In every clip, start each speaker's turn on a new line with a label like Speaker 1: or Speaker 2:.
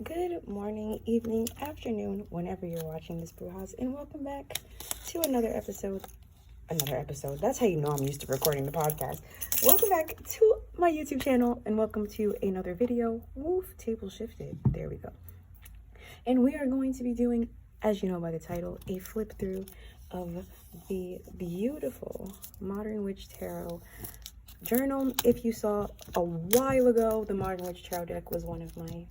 Speaker 1: Good morning, evening, afternoon, whenever you're watching this brew house, and welcome back to another episode. That's how you know I'm used to recording the podcast. Welcome back to my YouTube channel, and welcome to another video. Woof, table shifted. There we go. And we are going to be doing, as you know by the title, a flip through of the beautiful Modern Witch Tarot journal. If you saw a while ago, the Modern Witch Tarot deck was one of my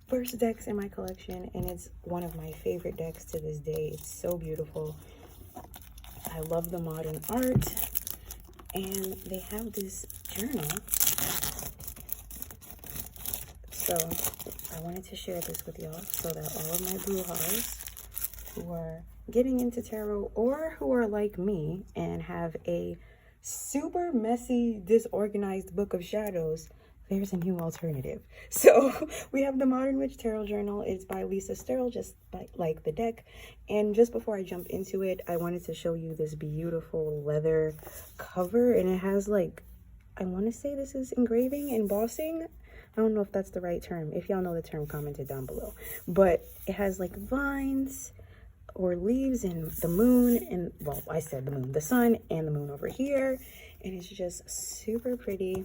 Speaker 1: first decks in my collection, and it's one of my favorite decks to this day. It's so beautiful. I love the modern art, and they have this journal. So I wanted to share this with y'all so that all of my brujas who are getting into tarot or who are like me and have a super messy, disorganized book of shadows, there's a new alternative. So we have the Modern Witch Tarot Journal. It's by Lisa Sterle, just like the deck. And just before I jump into it, I wanted to show you this beautiful leather cover. And it has like, I want to say this is engraving, embossing. I don't know if that's the right term. If y'all know the term, comment it down below. But it has like vines or leaves and the moon, and well, I said the moon, the sun and the moon over here. And it's just super pretty.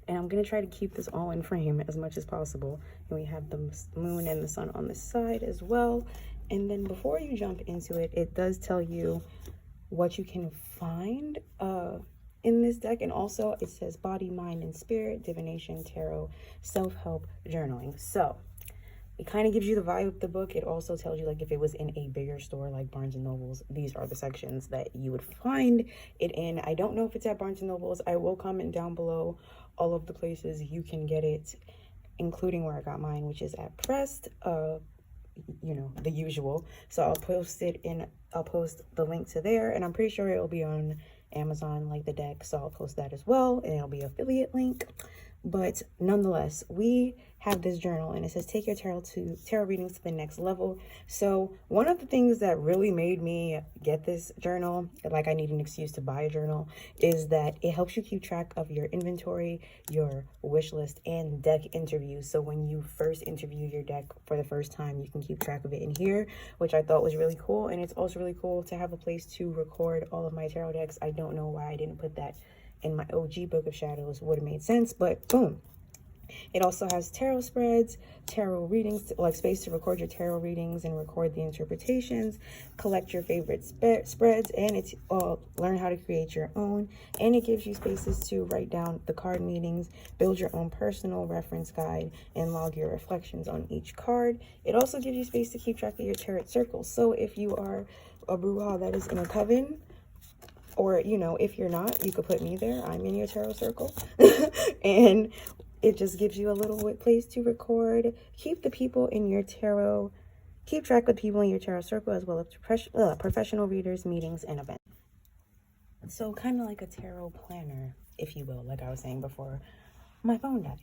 Speaker 1: And I'm going to try to keep this all in frame as much as possible. And we have the moon and the sun on the side as well. And then before you jump into it, it does tell you what you can find in this deck. And also it says body, mind, and spirit, divination, tarot, self-help, journaling. So it kind of gives you the vibe of the book. It also tells you, like, if it was in a bigger store like Barnes & Noble's, these are the sections that you would find it in. I don't know if it's at Barnes & Noble's. I will comment down below all of the places you can get it, including where I got mine, which is at Pressed, you know, the usual. So I'll post the link to there, and I'm pretty sure it'll be on Amazon like the deck, so I'll post that as well, and it'll be an affiliate link. But nonetheless, we have this journal, and it says take your tarot readings to the next level. So one of the things that really made me get this journal, like I need an excuse to buy a journal, is that it helps you keep track of your inventory, your wish list, and deck interviews. So when you first interview your deck for the first time, you can keep track of it in here, which I thought was really cool. And it's also really cool to have a place to record all of my tarot decks. I don't know why I didn't put that in my OG book of shadows. Would have made sense, but boom. It also has tarot spreads, tarot readings, like space to record your tarot readings and record the interpretations, collect your favorite spreads, and it's learn how to create your own. And it gives you spaces to write down the card meanings, build your own personal reference guide, and log your reflections on each card. It also gives you space to keep track of your tarot circles. So if you are a bruja that is in a coven, or, you know, if you're not, you could put me there. I'm in your tarot circle. And it just gives you a little place to record, keep track of people in your tarot circle, as well as professional readers, meetings, and events. So kind of like a tarot planner, if you will, like I was saying before my phone died.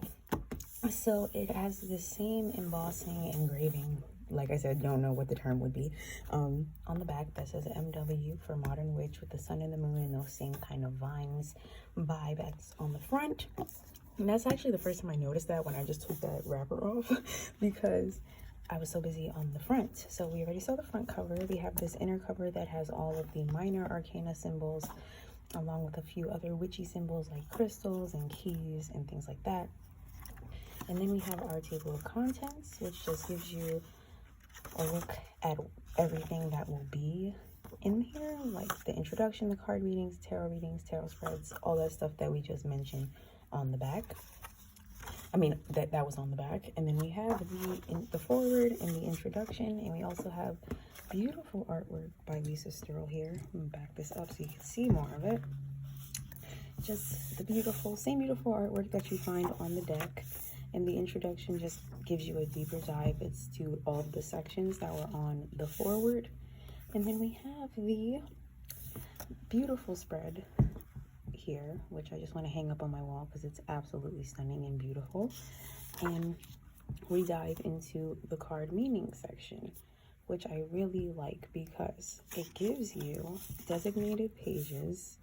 Speaker 1: So it has the same embossing, engraving, like I said, don't know what the term would be, on the back that says MW for Modern Witch with the sun and the moon and those same kind of vines vibe that's on the front. And that's actually the first time I noticed that, when I just took that wrapper off, because I was so busy on the front. So we already saw the front cover. We have this inner cover that has all of the minor arcana symbols, along with a few other witchy symbols like crystals and keys and things like that. And then we have our table of contents, which just gives you a look at everything that will be in here, like the introduction, the card readings, tarot spreads, all that stuff that we just mentioned on the back. I mean, that was on the back. And then we have the forward and the introduction, and we also have beautiful artwork by Lisa Sterle here. Let me back this up so you can see more of it. Just the same beautiful artwork that you find on the deck. And the introduction just gives you a deeper dive. It's to all of the sections that were on the forward. And then we have the beautiful spread here, which I just want to hang up on my wall because it's absolutely stunning and beautiful. And we dive into the card meaning section, which I really like because it gives you designated pages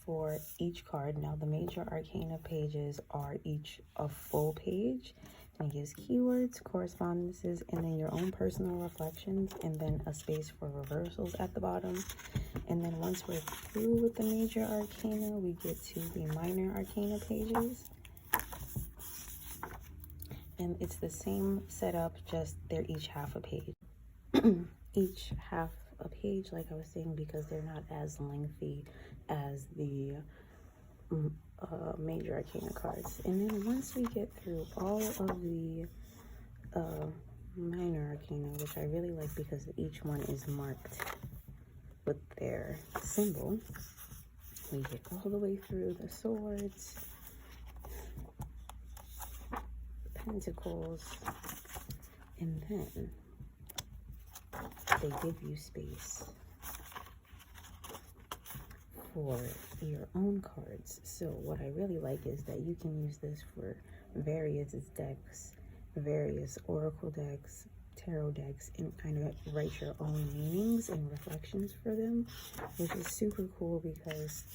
Speaker 1: for each card. Now the major arcana pages are each a full page, and it gives keywords, correspondences, and then your own personal reflections, and then a space for reversals at the bottom. And then once we're through with the major arcana, we get to the minor arcana pages. And it's the same setup, just they're each half a page. Each half a page, like I was saying, because they're not as lengthy as the major arcana cards. And then once we get through all of the minor arcana, which I really like because each one is marked with their symbol, we get all the way through the swords, pentacles, and then they give you space for your own cards. So what I really like is that you can use this for various decks, various oracle decks, tarot decks, and kind of write your own meanings and reflections for them, which is super cool because,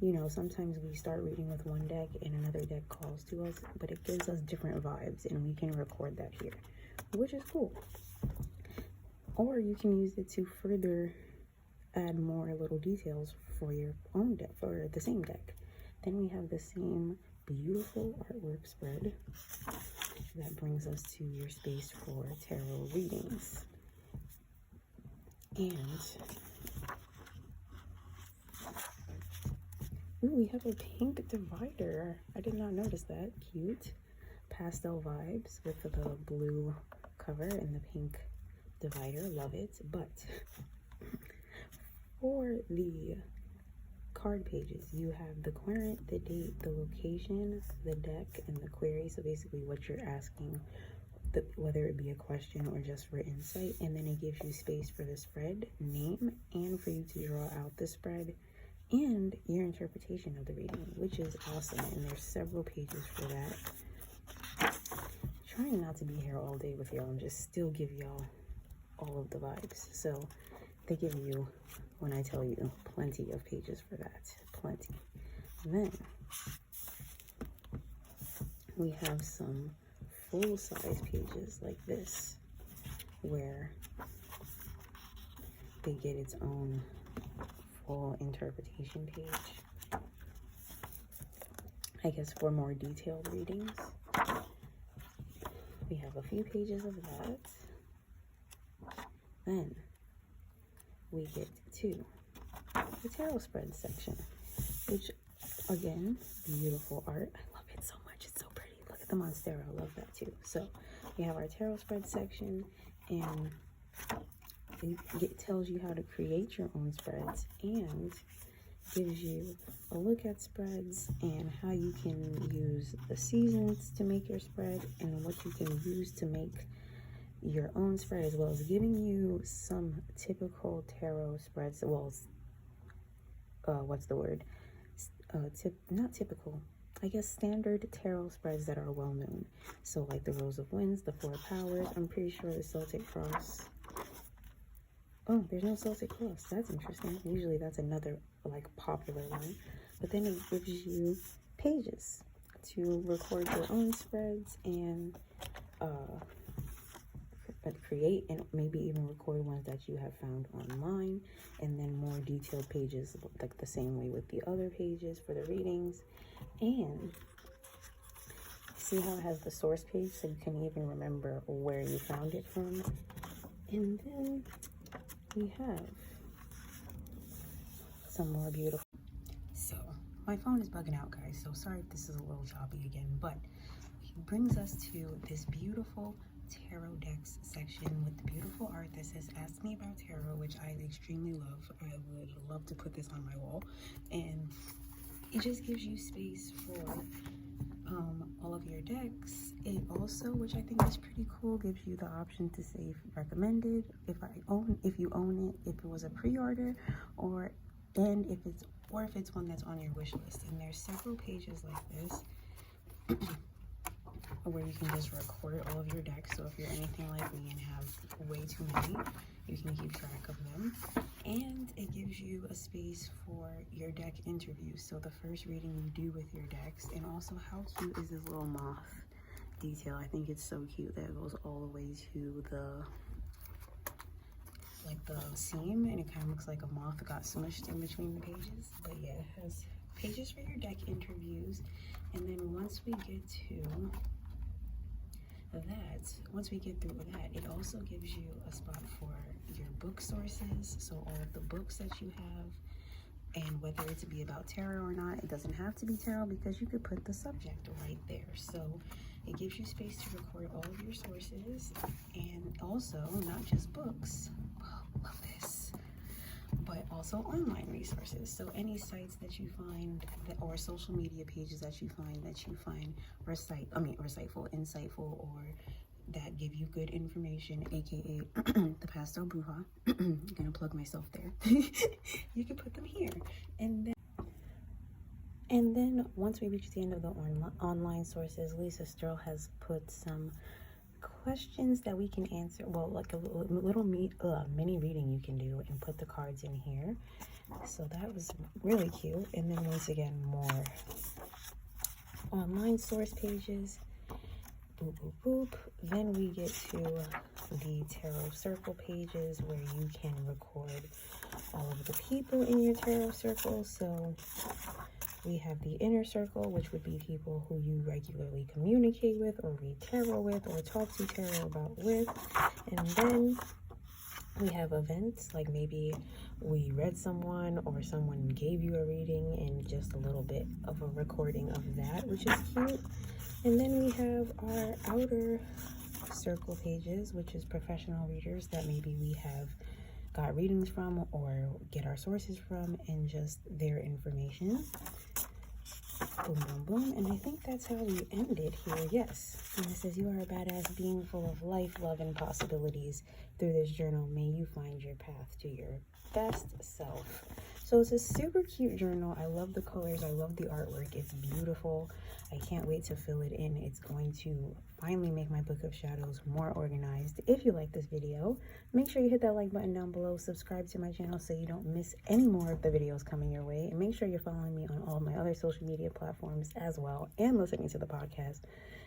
Speaker 1: you know, sometimes we start reading with one deck and another deck calls to us, but it gives us different vibes, and we can record that here, which is cool. Or you can use it to further add more little details for your own deck, for the same deck. Then we have the same beautiful artwork spread that brings us to your space for tarot readings. And ooh, we have a pink divider. I did not notice that. Cute. Pastel vibes with the blue cover and the pink divider. Love it. But for the card pages, you have the current, the date, the location, the deck, and the query. So basically what you're asking, whether it be a question or just for insight. And then it gives you space for the spread name and for you to draw out the spread and your interpretation of the reading, which is awesome. And there's several pages for that. Trying not to be here all day with y'all and just still give y'all all of the vibes. So they give you, when I tell you, plenty of pages for that. Plenty. And then we have some full-size pages like this, where they get its own full interpretation page, I guess, for more detailed readings. We have a few pages of that. Then we get to the tarot spread section, which, again, beautiful art. I love it so much. It's so pretty. Look at the Monstera. I love that too. So we have our tarot spread section, and it tells you how to create your own spreads and gives you a look at spreads and how you can use the seasons to make your spread and what you can use to make your own spread, as well as giving you some typical tarot spreads. Well, what's the word? Not typical, I guess standard tarot spreads that are well known. So like the Rose of Winds, the Four of Powers. I'm pretty sure the Celtic Cross. Oh, there's no Celtic Cross. That's interesting. Usually that's another like popular one. But then it gives you pages to record your own spreads and create and maybe even record ones that you have found online, and then more detailed pages like the same way with the other pages for the readings. And see how it has the source page so you can even remember where you found it from. And then we have some more beautiful. So my phone is bugging out, guys, so sorry if this is a little choppy again, but it brings us to this beautiful tarot decks section with the beautiful art that says "Ask Me About Tarot," which I extremely love. I would love to put this on my wall, and it just gives you space for all of your decks. It also, which I think is pretty cool, gives you the option to save recommended, if you own it, if it was a pre-order, or if it's one that's on your wish list. And there's several pages like this where you can just record all of your decks. So if you're anything like me and have way too many, You can keep track of them. And it gives you a space for your deck interviews. So the first reading you do with your decks. And also, how cute is this little moth detail? I think it's so cute that it goes all the way to the seam, and it kind of looks like a moth got smushed in between the pages. But yeah, it has pages for your deck interviews. And then once we get through that, it also gives you a spot for your book sources. So all of the books that you have, and whether it to be about tarot or not, it doesn't have to be tarot because you could put the subject right there. So it gives you space to record all of your sources, and also not just books. Love this. But also online resources. So any sites that you find or social media pages that you find insightful, or that give you good information, aka the Pastel Bruja. I'm gonna plug myself there. You can put them here. And then once we reach the end of the online sources, Lisa Sturl has put some questions that we can answer. Well, like a little mini reading you can do and put the cards in here. So that was really cute. And then once again, more online source pages. Boop, boop, boop. Then we get to the tarot circle pages where you can record all of the people in your tarot circle. So we have the inner circle, which would be people who you regularly communicate with or read tarot with or talk to tarot about with. And then we have events, like maybe we read someone or someone gave you a reading, and just a little bit of a recording of that, which is cute. And then we have our outer circle pages, which is professional readers that maybe we have got readings from or get our sources from, and just their information. Boom, boom, boom. And I think that's how we end it here. Yes. And it says, you are a badass being full of life, love, and possibilities. Through this journal, may you find your path to your best self. So it's a super cute journal. I love the colors. I love the artwork. It's beautiful. I can't wait to fill it in. It's going to finally make my book of shadows more organized. If you like this video, make sure you hit that like button down below. Subscribe to my channel so you don't miss any more of the videos coming your way. And make sure you're following me on all my other social media platforms as well, and listening to the podcast.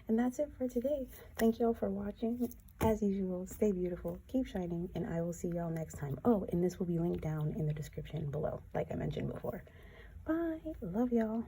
Speaker 1: And that's it for today. Thank y'all for watching. As usual, stay beautiful, keep shining, and I will see y'all next time. Oh, and this will be linked down in the description below, like I mentioned before. Bye. Love y'all.